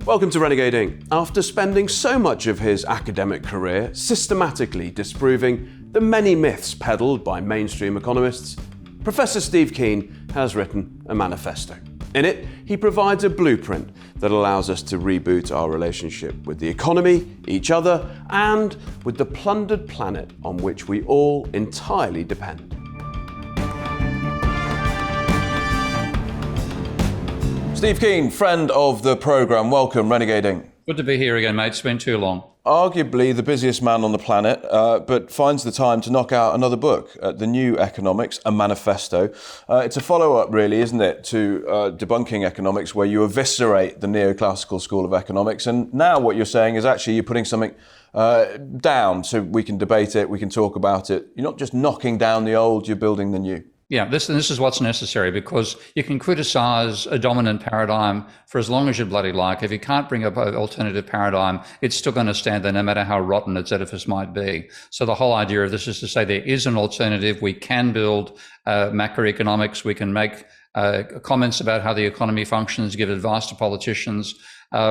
Welcome to Renegade Inc. After spending so much of his academic career systematically disproving the many myths peddled by mainstream economists, Professor Steve Keen has written a manifesto. In it, he provides a blueprint that allows us to reboot our relationship with the economy, each other, and with the plundered planet on which we all entirely depend. Steve Keen, friend of the programme, welcome, Renegade Inc. Good to be here again, mate. It's been too long. Arguably the busiest man on the planet, but finds the time to knock out another book, The New Economics, a Manifesto. It's a follow-up, really, isn't it, to debunking economics, where you eviscerate the neoclassical school of economics. And now what you're saying is actually you're putting something down so we can debate it, we can talk about it. You're not just knocking down the old, you're building the new. Yeah, this is what's necessary, because you can criticise a dominant paradigm for as long as you bloody like. If you can't bring up an alternative paradigm, it's still going to stand there no matter how rotten its edifice might be. So the whole idea of this is to say there is an alternative. We can build macroeconomics. We can make comments about how the economy functions, give advice to politicians.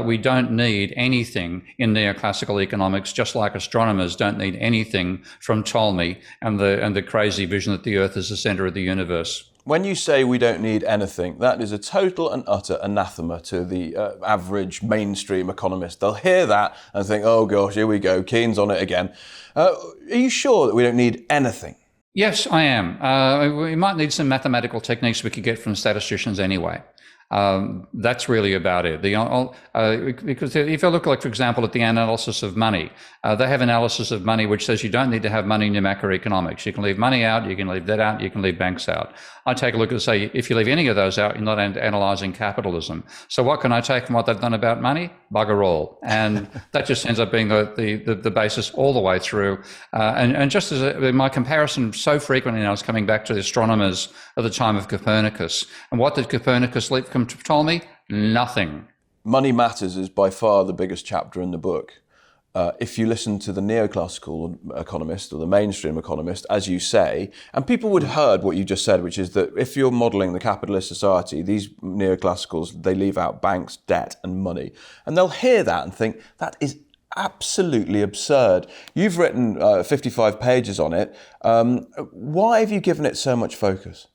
We don't need anything in neoclassical economics, just like astronomers don't need anything from Ptolemy and the crazy vision that the Earth is the centre of the universe. When you say we don't need anything, that is a total and utter anathema to the average mainstream economist. They'll hear that and think, oh gosh, here we go, Keen's on it again. Are you sure that we don't need anything? Yes, I am. We might need some mathematical techniques we could get from statisticians anyway. That's really about it. Because if you look, like, for example, at the analysis of money, they have analysis of money which says you don't need to have money in your macroeconomics. You can leave money out, you can leave debt out, you can leave banks out. I take a look and say, if you leave any of those out, you're not analysing capitalism. So what can I take from what they've done about money? Bugger all. And that just ends up being the basis all the way through. And just as my comparison so frequently now is coming back to the astronomers at the time of Copernicus. And what did Copernicus leave from Ptolemy? Nothing. Money Matters is by far the biggest chapter in the book. If you listen to the neoclassical economist or the mainstream economist, as you say, and people would have heard what you just said, which is that if you're modelling the capitalist society, these neoclassicals, they leave out banks, debt and money. And they'll hear that and think, that is absolutely absurd. You've written 55 pages on it. Why have you given it so much focus?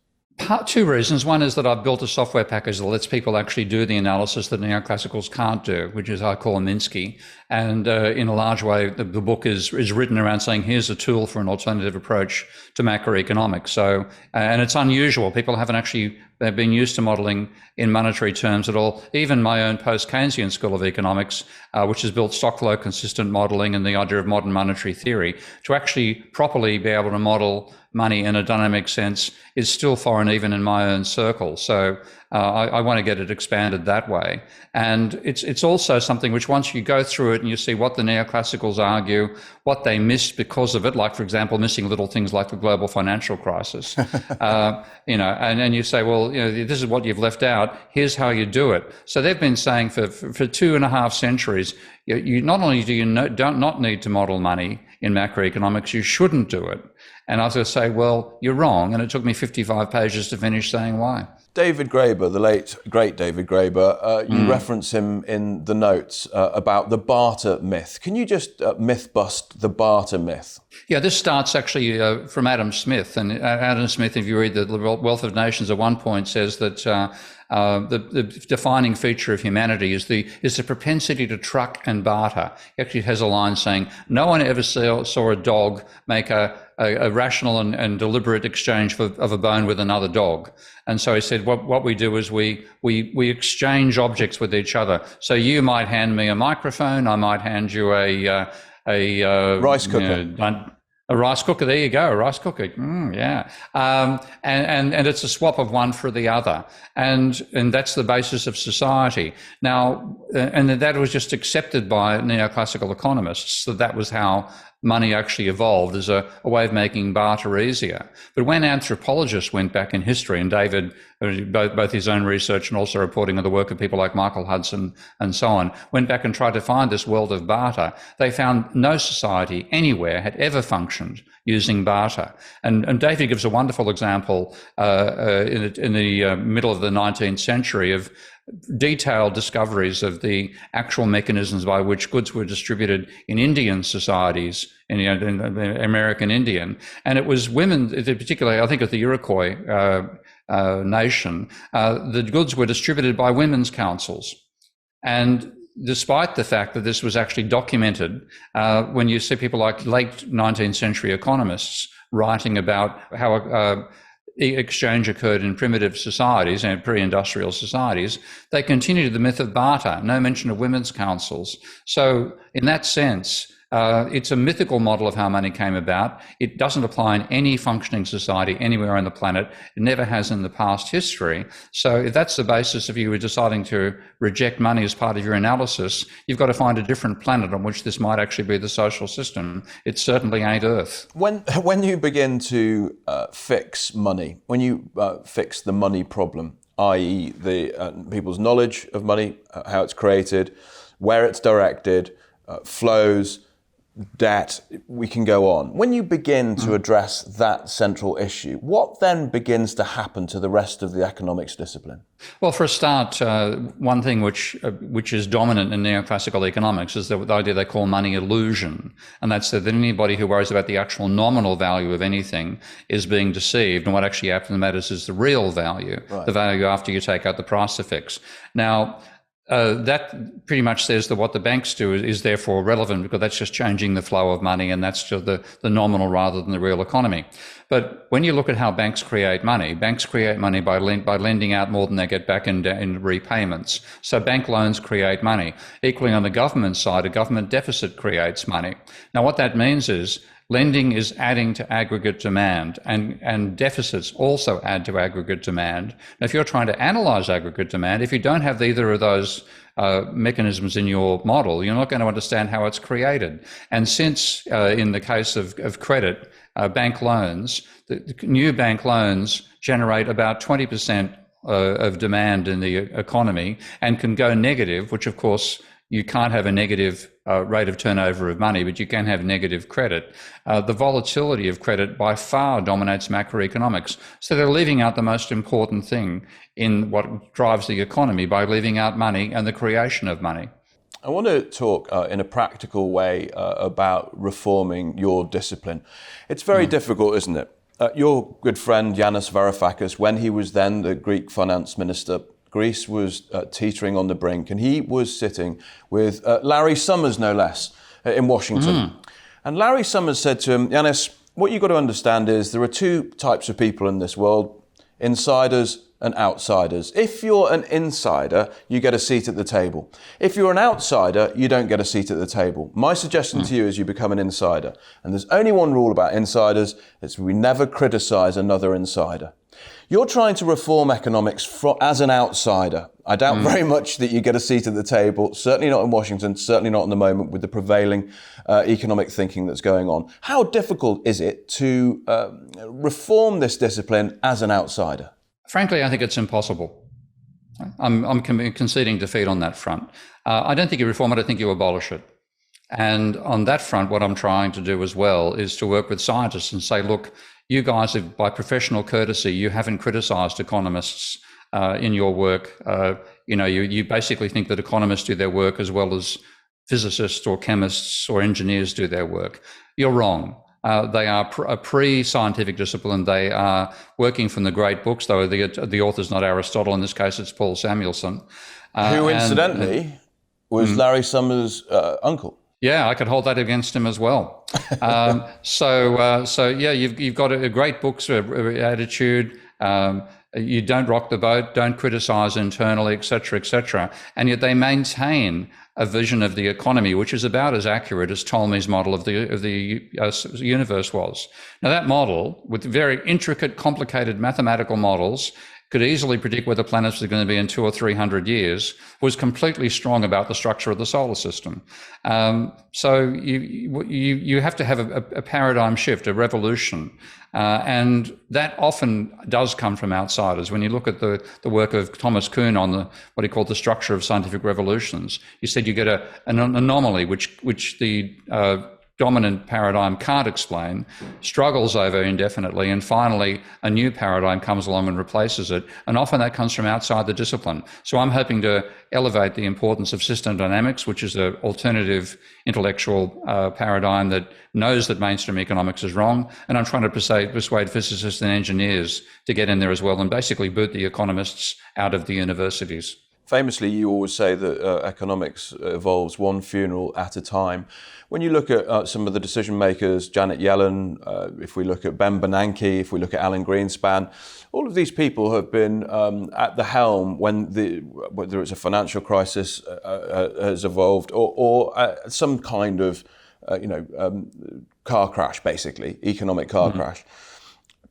Two reasons. One is that I've built a software package that lets people actually do the analysis that neoclassicals can't do, which is I call Minsky. And in a large way, the book is written around saying, here's a tool for an alternative approach to macroeconomics. So, and it's unusual. People haven't actually been used to modelling in monetary terms at all. Even my own post-Keynesian school of economics, which has built stock flow consistent modelling and the idea of modern monetary theory, to actually properly be able to model money in a dynamic sense is still foreign even in my own circle. So I want to get it expanded that way. And it's also something which, once you go through it and you see what the neoclassicals argue, what they missed because of it, like, for example, missing little things like the global financial crisis, and you say, well, this is what you've left out, here's how you do it. So they've been saying for 2.5 centuries, you not only do you don't not need to model money in macroeconomics, you shouldn't do it. And I was going to say, well, you're wrong. And it took me 55 pages to finish saying why. David Graeber, the late, great David Graeber, you reference him in the notes about the barter myth. Can you just myth bust the barter myth? Yeah, this starts actually from Adam Smith. And Adam Smith, if you read The Wealth of Nations, at one point says that the defining feature of humanity is the propensity to truck and barter. He actually has a line saying, no one ever saw a dog make a rational and deliberate exchange of a bone with another dog. And so he said, what we do is we exchange objects with each other. So you might hand me a microphone, I might hand you a rice cooker. A rice cooker, there you go, a rice cooker, yeah. And it's a swap of one for the other. And that's the basis of society. Now, and that was just accepted by neoclassical economists, so that was how money actually evolved as a way of making barter easier. But when anthropologists went back in history, and David, both his own research and also reporting of the work of people like Michael Hudson and so on, went back and tried to find this world of barter, they found no society anywhere had ever functioned using barter. And David gives a wonderful example in the middle of the 19th century of detailed discoveries of the actual mechanisms by which goods were distributed in Indian societies, in American Indian. And it was women, particularly, I think of the Iroquois nation, the goods were distributed by women's councils. And despite the fact that this was actually documented, when you see people like late 19th century economists writing about how exchange occurred in primitive societies and pre-industrial societies, they continued the myth of barter, no mention of women's councils. So in that sense, it's a mythical model of how money came about. It doesn't apply in any functioning society anywhere on the planet. It never has in the past history. So if that's the basis of you deciding to reject money as part of your analysis, you've got to find a different planet on which this might actually be the social system. It certainly ain't Earth. When you begin to fix money, when you fix the money problem, i.e. the people's knowledge of money, how it's created, where it's directed, flows, debt, we can go on. When you begin to address that central issue, what then begins to happen to the rest of the economics discipline? Well, for a start, one thing which is dominant in neoclassical economics is the idea they call money illusion. And that's that anybody who worries about the actual nominal value of anything is being deceived. And what actually matters is the real value, right, the value after you take out the price effects. Now, that pretty much says that what the banks do is therefore relevant, because that's just changing the flow of money, and that's just the nominal rather than the real economy. But when you look at how banks create money by lending out more than they get back in repayments. So bank loans create money. Equally on the government side, a government deficit creates money. Now what that means is lending is adding to aggregate demand, and deficits also add to aggregate demand. Now, if you're trying to analyze aggregate demand, if you don't have either of those mechanisms in your model, you're not going to understand how it's created. And since in the case of credit, bank loans, the new bank loans generate about 20% of demand in the economy and can go negative, which of course you can't have a negative rate of turnover of money, but you can have negative credit. The volatility of credit by far dominates macroeconomics. So they're leaving out the most important thing in what drives the economy by leaving out money and the creation of money. I want to talk in a practical way about reforming your discipline. It's very difficult, isn't it? Your good friend Yanis Varoufakis, when he was then the Greek finance minister, Greece was teetering on the brink, and he was sitting with Larry Summers, no less, in Washington. And Larry Summers said to him, Yanis, what you've got to understand is there are two types of people in this world, insiders and outsiders. If you're an insider, you get a seat at the table. If you're an outsider, you don't get a seat at the table. My suggestion to you is you become an insider. And there's only one rule about insiders, it's we never criticize another insider. You're trying to reform economics as an outsider. I doubt very much that you get a seat at the table, certainly not in Washington, certainly not in the moment with the prevailing economic thinking that's going on. How difficult is it to reform this discipline as an outsider? Frankly, I think it's impossible. I'm conceding defeat on that front. I don't think you reform it, I think you abolish it. And on that front, what I'm trying to do as well is to work with scientists and say, look, you guys, by professional courtesy, you haven't criticized economists in your work. You basically think that economists do their work as well as physicists or chemists or engineers do their work. You're wrong. They are a pre-scientific discipline. They are working from the great books, though the author's not Aristotle. In this case, it's Paul Samuelson. Who, incidentally, was Larry Summers' uncle. Yeah, I could hold that against him as well. You've got a great books attitude. You don't rock the boat, don't criticize internally, et cetera, and yet they maintain a vision of the economy which is about as accurate as Ptolemy's model of the universe was. Now, that model, with very intricate, complicated mathematical models, could easily predict where the planets are going to be in 200 or 300 years, was completely strong about the structure of the solar system. So you have to have a paradigm shift, a revolution. And that often does come from outsiders. When you look at the work of Thomas Kuhn on what he called the structure of scientific revolutions, he said you get an anomaly which the dominant paradigm can't explain, struggles over indefinitely, and finally a new paradigm comes along and replaces it. And often that comes from outside the discipline. So I'm hoping to elevate the importance of system dynamics, which is an alternative intellectual paradigm that knows that mainstream economics is wrong. And I'm trying to persuade physicists and engineers to get in there as well and basically boot the economists out of the universities. Famously, you always say that economics evolves one funeral at a time. When you look at some of the decision makers, Janet Yellen, if we look at Ben Bernanke, if we look at Alan Greenspan, all of these people have been at the helm when whether it's a financial crisis has evolved or some kind of car crash, basically, economic car crash.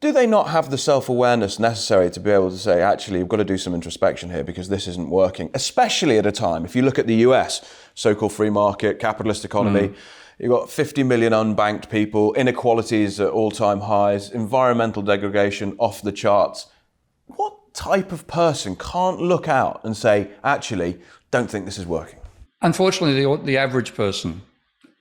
Do they not have the self-awareness necessary to be able to say, actually, we've got to do some introspection here because this isn't working, especially at a time, if you look at the US, so-called free market, capitalist economy, you've got 50 million unbanked people, inequalities at all-time highs, environmental degradation off the charts. What type of person can't look out and say, actually, don't think this is working? Unfortunately, the average person,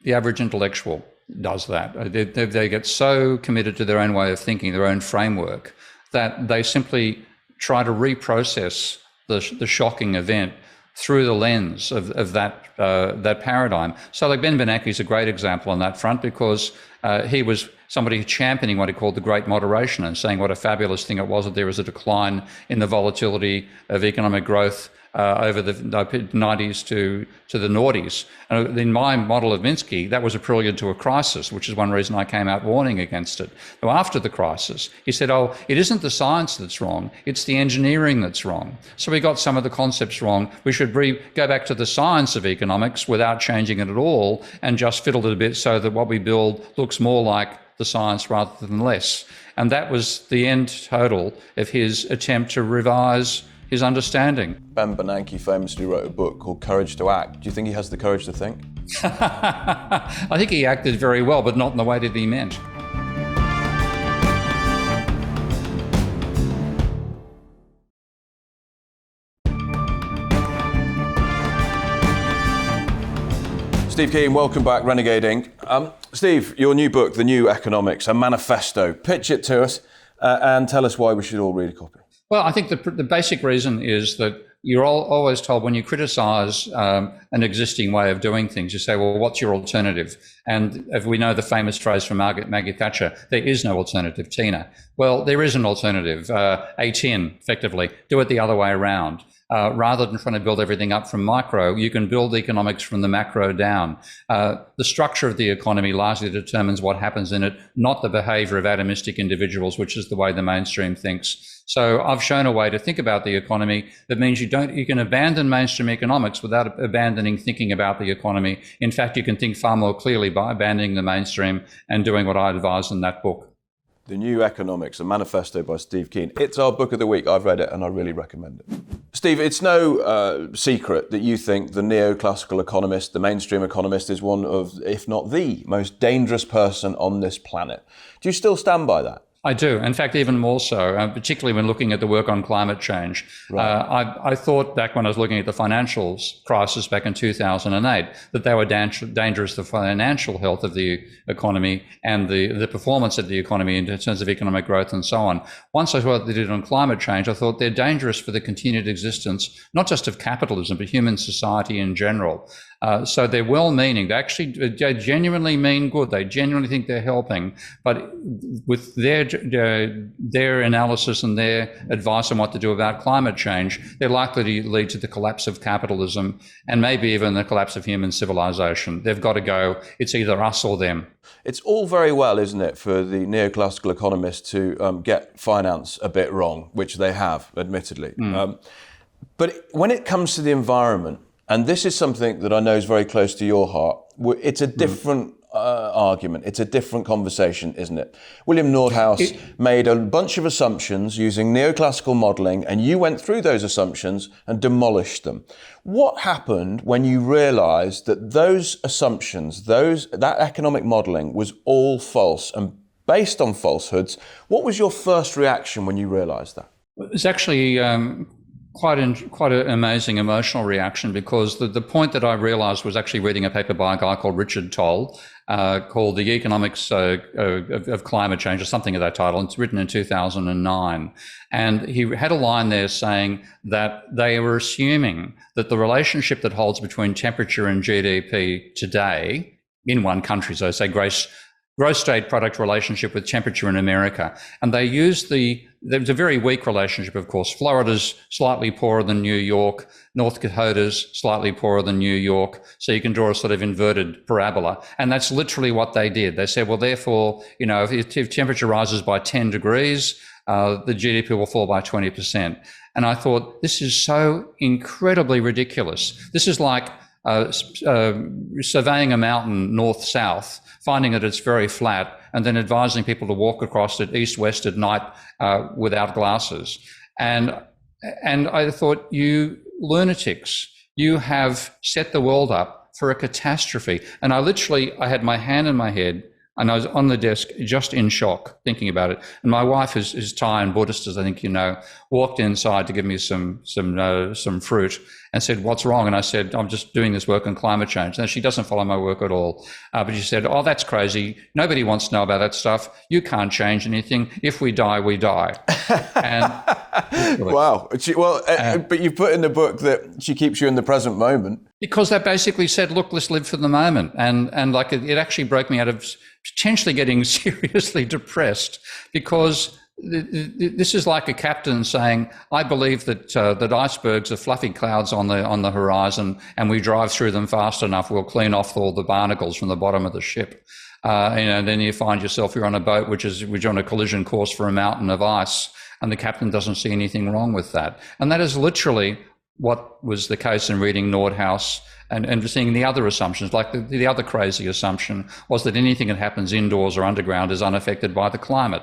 the average intellectual, does that. They get so committed to their own way of thinking, their own framework, that they simply try to reprocess the shocking event through the lens of that paradigm. So like Ben Bernanke is a great example on that front because he was somebody championing what he called the great moderation and saying what a fabulous thing it was that there was a decline in the volatility of economic growth over the 90s to the noughties. And in my model of Minsky, that was a prelude to a crisis, which is one reason I came out warning against it. Now, after the crisis, he said, it isn't the science that's wrong, it's the engineering that's wrong. So we got some of the concepts wrong. We should go back to the science of economics without changing it at all and just fiddle it a bit so that what we build looks more like the science rather than less. And that was the end total of his attempt to revise his understanding. Ben Bernanke famously wrote a book called Courage to Act. Do you think he has the courage to think? I think he acted very well, but not in the way that he meant. Steve Keen, welcome back, Renegade Inc. Steve, your new book, The New Economics, a manifesto. Pitch it to us and tell us why we should all read a copy. Well, I think the basic reason is that you're always told when you criticise an existing way of doing things, you say, well, what's your alternative? And if we know the famous phrase from Maggie Thatcher, there is no alternative, Tina. Well, there is an alternative, A10, effectively. Do it the other way around. Rather than trying to build everything up from micro, you can build economics from the macro down. The structure of the economy largely determines what happens in it, not the behaviour of atomistic individuals, which is the way the mainstream thinks. So I've shown a way to think about the economy that means you can abandon mainstream economics without abandoning thinking about the economy. In fact, you can think far more clearly by abandoning the mainstream and doing what I advise in that book. The New Economics, a manifesto by Steve Keen. It's our book of the week. I've read it and I really recommend it. Steve, it's no secret that you think the neoclassical economist, the mainstream economist, is one of, if not the most dangerous person on this planet. Do you still stand by that? I do. In fact, even more so, particularly when looking at the work on climate change. Right. I thought back when I was looking at the financial crisis back in 2008 that they were dangerous to the financial health of the economy and the performance of the economy in terms of economic growth and so on. Once I saw what they did on climate change, I thought they're dangerous for the continued existence, not just of capitalism, but human society in general. So they're well-meaning. They genuinely mean good. They genuinely think they're helping. But with their analysis and their advice on what to do about climate change, they're likely to lead to the collapse of capitalism and maybe even the collapse of human civilization. They've got to go. It's either us or them. It's all very well, isn't it, for the neoclassical economists to get finance a bit wrong, which they have, admittedly. But when it comes to the environment, and this is something that I know is very close to your heart, it's a different argument. It's a different conversation, isn't it? William Nordhaus made a bunch of assumptions using neoclassical modelling, and you went through those assumptions and demolished them. What happened when you realised that those assumptions, that economic modelling was all false and based on falsehoods? What was your first reaction when you realised that? It's actually quite an amazing emotional reaction, because the point that I realized was actually reading a paper by a guy called Richard Toll called The Economics of Climate Change, or something of that title. It's written in 2009. And he had a line there saying that they were assuming that the relationship that holds between temperature and GDP today in one country, so say gross state product relationship with temperature in America. And they used there's a very weak relationship, of course. Florida's slightly poorer than New York. North Dakota's slightly poorer than New York. So you can draw a sort of inverted parabola. And that's literally what they did. They said, well, therefore, if temperature rises by 10 degrees, the GDP will fall by 20%. And I thought, this is so incredibly ridiculous. This is like surveying a mountain north-south, finding that it's very flat, and then advising people to walk across it east-west at night without glasses. And I thought, you lunatics, you have set the world up for a catastrophe. And I had my hand in my head, and I was on the desk just in shock thinking about it. And my wife is Thai and Buddhist, as I think you know, walked inside to give me some fruit and said, "What's wrong?" And I said, "I'm just doing this work on climate change." Now, she doesn't follow my work at all. But she said, "Oh, that's crazy. Nobody wants to know about that stuff. You can't change anything. If we die, we die." And wow. But you put in the book that she keeps you in the present moment. Because they basically said, look, let's live for the moment. And like it actually broke me out of potentially getting seriously depressed, because this is like a captain saying, I believe that icebergs are fluffy clouds on the horizon, and we drive through them fast enough, we'll clean off all the barnacles from the bottom of the ship. Then you find yourself, you're on a boat which is on a collision course for a mountain of ice, and the captain doesn't see anything wrong with that. And that is literally what was the case in reading Nordhaus and seeing the other assumptions. Like the other crazy assumption was that anything that happens indoors or underground is unaffected by the climate.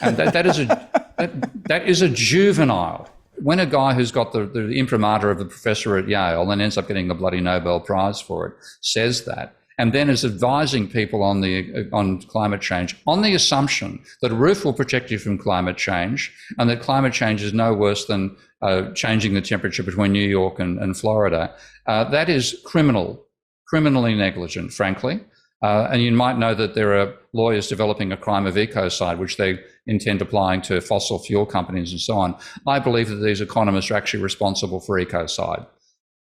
And that is a juvenile. When a guy who's got the imprimatur of a professor at Yale and ends up getting the bloody Nobel Prize for it says that, and then is advising people on climate change on the assumption that a roof will protect you from climate change, and that climate change is no worse than changing the temperature between New York and Florida, that is criminally negligent, frankly. And you might know that there are lawyers developing a crime of ecocide, which they intend applying to fossil fuel companies and so on. I believe that these economists are actually responsible for ecocide,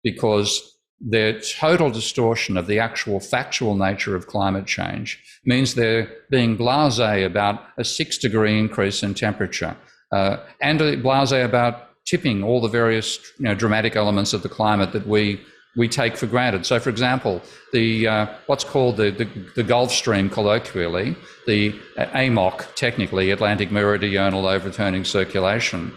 because their total distortion of the actual factual nature of climate change means they're being blasé about a 6-degree increase in temperature, and blasé about tipping all the various dramatic elements of the climate that we take for granted. So, for example, what's called the Gulf Stream colloquially, the AMOC, technically, Atlantic Meridional Overturning Circulation.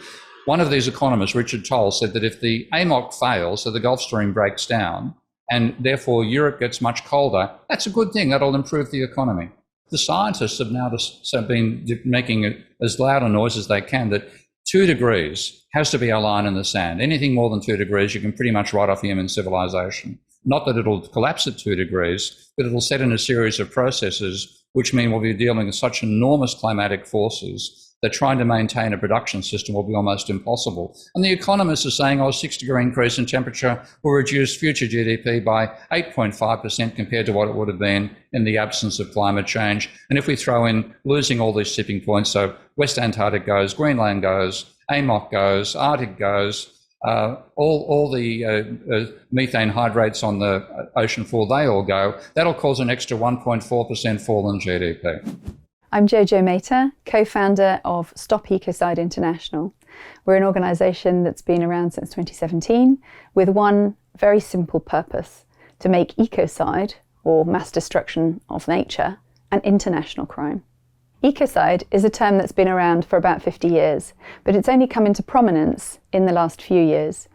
One of these economists, Richard Toll, said that if the AMOC fails, so the Gulf Stream breaks down, and therefore Europe gets much colder, that's a good thing. That'll improve the economy. The scientists have now been making as loud a noise as they can that 2 degrees has to be our line in the sand. Anything more than 2 degrees, you can pretty much write off human civilization. Not that it'll collapse at 2 degrees, but it'll set in a series of processes which mean we'll be dealing with such enormous climatic forces that trying to maintain a production system will be almost impossible. And the economists are saying, 6-degree increase in temperature will reduce future GDP by 8.5% compared to what it would have been in the absence of climate change. And if we throw in losing all these tipping points, so West Antarctic goes, Greenland goes, AMOC goes, Arctic goes, all the methane hydrates on the ocean floor, they all go, that'll cause an extra 1.4% fall in GDP. I'm Jojo Mehta, co-founder of Stop Ecocide International. We're an organisation that's been around since 2017 with one very simple purpose: to make ecocide, or mass destruction of nature, an international crime. Ecocide is a term that's been around for about 50 years, but it's only come into prominence in the last few years.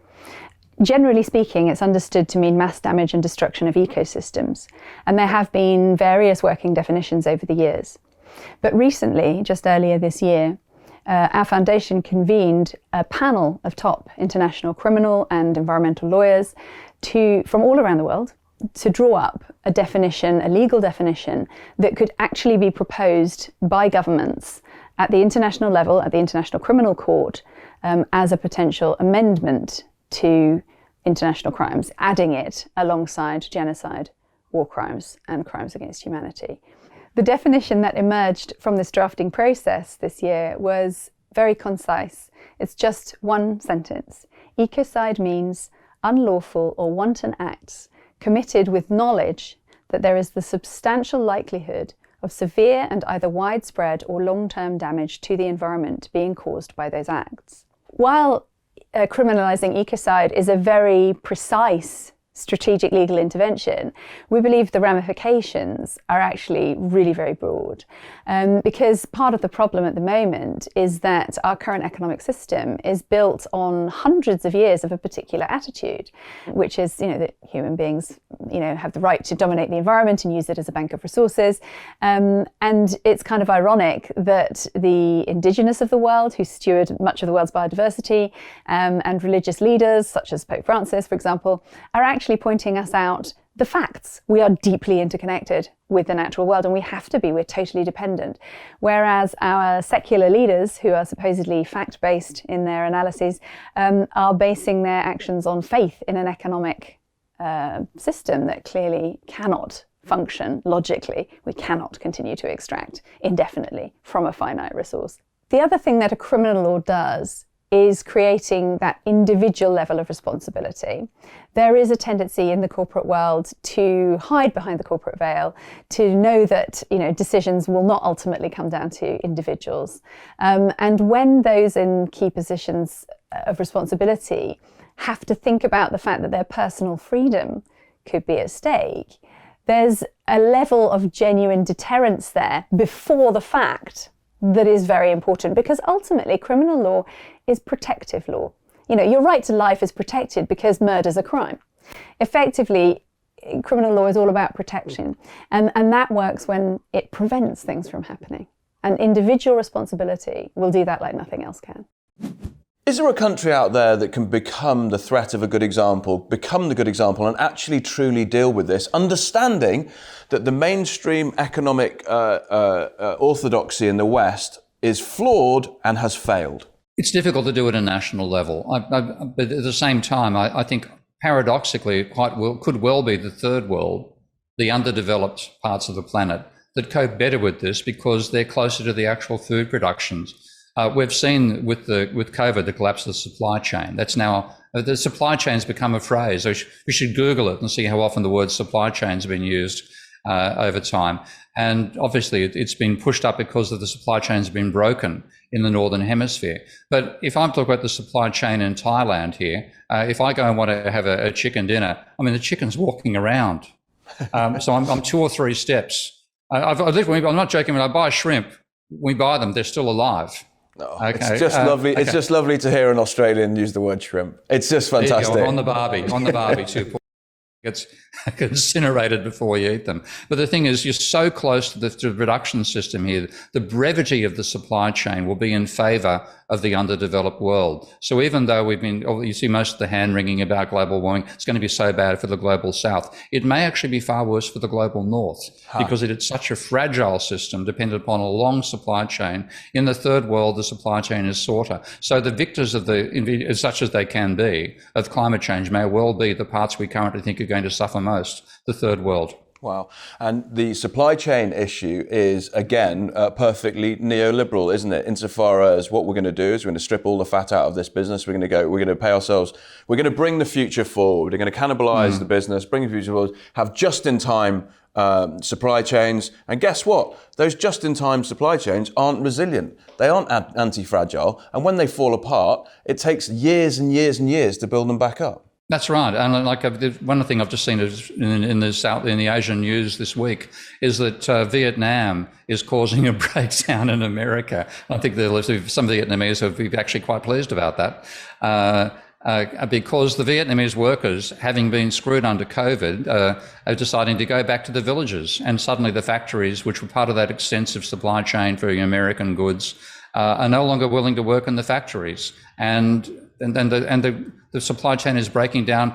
Generally speaking, it's understood to mean mass damage and destruction of ecosystems, and there have been various working definitions over the years. But recently, just earlier this year, our foundation convened a panel of top international criminal and environmental lawyers from all around the world to draw up a definition, a legal definition, that could actually be proposed by governments at the international level, at the International Criminal Court, as a potential amendment to international crimes, adding it alongside genocide, war crimes, and crimes against humanity. The definition that emerged from this drafting process this year was very concise. It's just one sentence. Ecocide means unlawful or wanton acts committed with knowledge that there is the substantial likelihood of severe and either widespread or long-term damage to the environment being caused by those acts. While criminalising ecocide is a very precise strategic legal intervention, we believe the ramifications are actually really very broad. Because part of the problem at the moment is that our current economic system is built on hundreds of years of a particular attitude, which is, that human beings, have the right to dominate the environment and use it as a bank of resources. And it's kind of ironic that the indigenous of the world, who steward much of the world's biodiversity, and religious leaders, such as Pope Francis, for example, are actually pointing us out the facts. We are deeply interconnected with the natural world, and we have to be. We're totally dependent. Whereas our secular leaders, who are supposedly fact-based in their analyses, are basing their actions on faith in an economic system that clearly cannot function logically. We cannot continue to extract indefinitely from a finite resource. The other thing that a criminal law does is creating that individual level of responsibility. There is a tendency in the corporate world to hide behind the corporate veil, to know that decisions will not ultimately come down to individuals. And when those in key positions of responsibility have to think about the fact that their personal freedom could be at stake, there's a level of genuine deterrence there before the fact that is very important, because ultimately criminal law is protective law. Your right to life is protected because murder's a crime. Effectively, criminal law is all about protection, and that works when it prevents things from happening. And individual responsibility will do that like nothing else can. Is there a country out there that can become the threat of a good example, become the good example, and actually truly deal with this, understanding that the mainstream economic orthodoxy in the West is flawed and has failed? It's difficult to do at a national level. But at the same time, I think paradoxically it could well be the third world, the underdeveloped parts of the planet, that cope better with this because they're closer to the actual food productions. We've seen with COVID the collapse of the supply chain. That's now, the supply chain's become a phrase. We should Google it and see how often the word supply chain's been used over time. And obviously it's been pushed up because of the supply chain's been broken in the Northern Hemisphere. But if I'm talking about the supply chain in Thailand here, if I go and want to have a chicken dinner, the chicken's walking around. So I'm 2 or 3 steps. I'm not joking, when I buy shrimp, we buy them, they're still alive. Oh, okay. It's just lovely. Okay. It's just lovely to hear an Australian use the word shrimp. It's just fantastic. On the barbie too. It's incinerated before you eat them. But the thing is, you're so close to the production system here, the brevity of the supply chain will be in favour of the underdeveloped world. So even though you see most of the hand-wringing about global warming, it's going to be so bad for the global south, it may actually be far worse for the global north because it is such a fragile system dependent upon a long supply chain. In the third world, the supply chain is shorter. So the victors as such as they can be, of climate change may well be the parts we currently think are going to suffer most, the third world. Wow. And the supply chain issue is, again, perfectly neoliberal, isn't it? Insofar as what we're going to do is we're going to strip all the fat out of this business. We're going to pay ourselves. We're going to bring the future forward. We're going to cannibalize the business, bring the future forward, have just-in-time supply chains. And guess what? Those just-in-time supply chains aren't resilient. They aren't anti-fragile. And when they fall apart, it takes years and years and years to build them back up. That's right, and one thing I've just seen in the Asian news this week is that Vietnam is causing a breakdown in America. I think some Vietnamese will be actually quite pleased about that, because the Vietnamese workers, having been screwed under COVID, are deciding to go back to the villages, and suddenly the factories, which were part of that extensive supply chain for American goods, are no longer willing to work in the factories, and the supply chain is breaking down,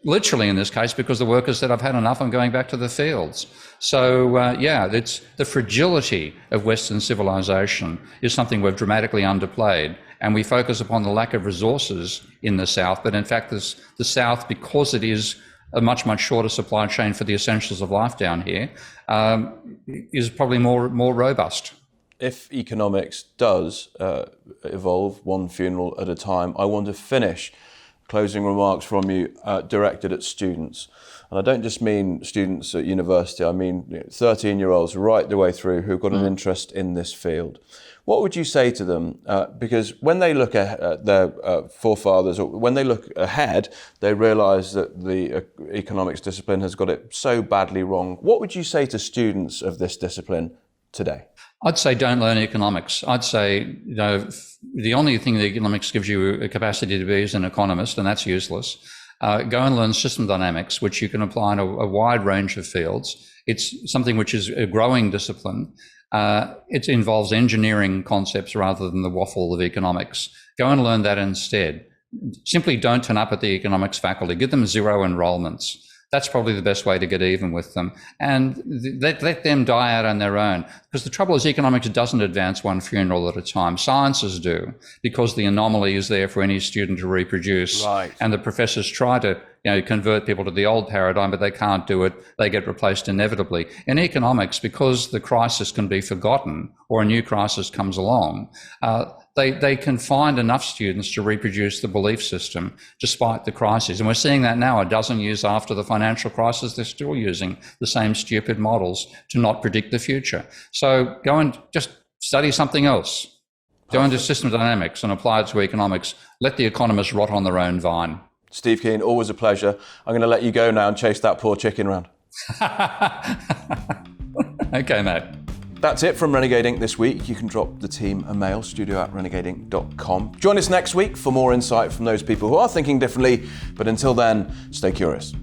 literally in this case, because the workers said, I've had enough, I'm going back to the fields. So, it's the fragility of Western civilization is something we've dramatically underplayed. and we focus upon the lack of resources in the South. But in fact, the South, because it is a much, much shorter supply chain for the essentials of life down here, is probably more robust. If economics does evolve one funeral at a time, I want to finish closing remarks from you directed at students. And I don't just mean students at university, I mean 13-year-olds right the way through who've got an interest in this field. What would you say to them? Because when they look at their forefathers, or when they look ahead, they realise that the economics discipline has got it so badly wrong. What would you say to students of this discipline today? I'd say don't learn economics. I'd say, the only thing that economics gives you a capacity to be is an economist, and that's useless. Go and learn system dynamics, which you can apply in a wide range of fields. It's something which is a growing discipline. It involves engineering concepts rather than the waffle of economics. Go and learn that instead. Simply don't turn up at the economics faculty. Give them 0 enrollments. That's probably the best way to get even with them. And let them die out on their own. Because the trouble is economics doesn't advance one funeral at a time. Sciences do, because the anomaly is there for any student to reproduce. Right. And the professors try to convert people to the old paradigm, but they can't do it. They get replaced inevitably. In economics, because the crisis can be forgotten or a new crisis comes along, they can find enough students to reproduce the belief system despite the crisis. And we're seeing that now. A dozen years after the financial crisis, they're still using the same stupid models to not predict the future. So go and just study something else. Go into system dynamics and apply it to economics. Let the economists rot on their own vine. Steve Keen, always a pleasure. I'm going to let you go now and chase that poor chicken around. Okay, mate. That's it from Renegade Inc. this week. You can drop the team a mail, studio@renegadeinc.com. Join us next week for more insight from those people who are thinking differently. But until then, stay curious.